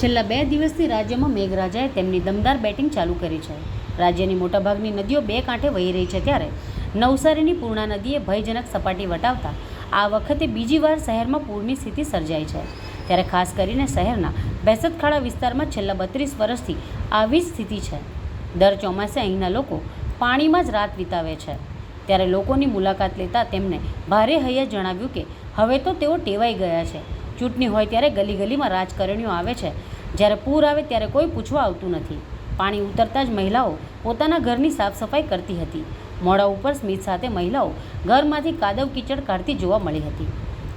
છેલ્લા 2 દિવસથી રાજ્યમાં મેઘરાજાએ તેમની દમદાર બેટિંગ ચાલુ કરી છે. રાજ્યની મોટાભાગની નદીઓ બે કાંઠે વહી રહી છે ત્યારે નવસારીની પૂર્ણા નદીએ ભયજનક સપાટી વટાવતા આ વખતે બીજી વાર શહેરમાં પૂરની સ્થિતિ સર્જાઈ છે. ત્યારે ખાસ કરીને શહેરના બેસતખાડા વિસ્તારમાં છેલ્લા 32 વર્ષથી આવી જ સ્થિતિ છે. દર ચોમાસે અહીંના લોકો પાણીમાં જ રાત વિતાવે છે. ત્યારે લોકોની મુલાકાત લેતા તેમને ભારે હૈયે જણાવ્યું કે હવે તો તેઓ ટેવાઈ ગયા છે. ચૂંટણી હોય ત્યારે ગલી ગલીમાં રાજકારણીઓ આવે છે, જ્યારે પૂર આવે ત્યારે કોઈ પૂછવા આવતું નથી. પાણી ઉતરતા જ મહિલાઓ પોતાના ઘરની સાફ સફાઈ કરતી હતી. મોઢા ઉપર સ્મિત સાથે મહિલાઓ ઘરમાંથી કાદવ કીચડ કાઢતી જોવા મળી હતી.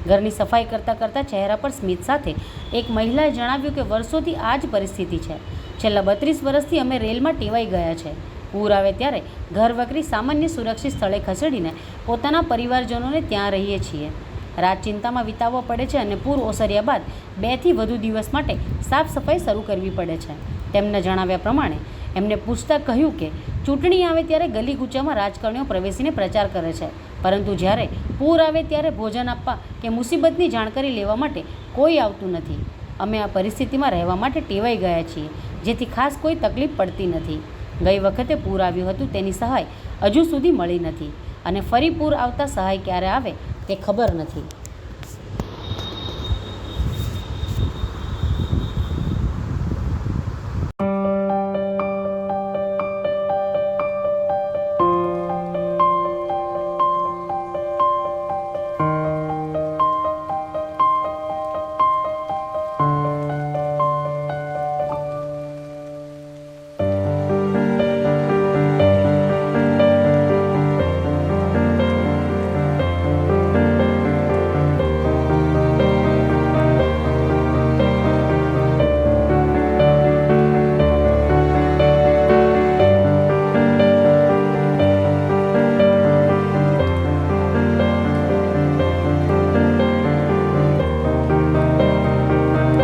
ઘરની સફાઈ કરતાં ચહેરા પર સ્મિત સાથે એક મહિલાએ જણાવ્યું કે વર્ષોથી આ જ પરિસ્થિતિ છે. છેલ્લા 32 વર્ષથી અમે રેલમાં ટેવાઈ ગયા છે. પૂર આવે ત્યારે ઘર વકરી સામાન્ય સુરક્ષિત સ્થળે ખસેડીને પોતાના પરિવારજનોને ત્યાં રહીએ છીએ. રાત ચિંતામાં વિતાવવો પડે છે અને પૂર ઓસર્યા બાદ 2 થી વધુ દિવસ માટે સાફ સફાઈ શરૂ કરવી પડે છે. તેમના જણાવ્યા પ્રમાણે એમને પૂછતા કહ્યું કે ચૂંટણી આવે ત્યારે ગલી કૂચામાં રાજકારણીઓ પ્રવેશીને પ્રચાર કરે છે, પરંતુ જ્યારે પૂર આવે ત્યારે ભોજન આપવા કે મુસીબતની જાણકારી લેવા માટે કોઈ આવતું નથી. અમે આ પરિસ્થિતિમાં રહેવા માટે ટેવાઈ ગયા છીએ, જેથી ખાસ કોઈ તકલીફ પડતી નથી. ગઈ વખતે પૂર આવ્યું હતું તેની સહાય હજુ સુધી મળી નથી અને ફરી પૂર આવતા સહાય ક્યારે આવે તે ખબર નથી.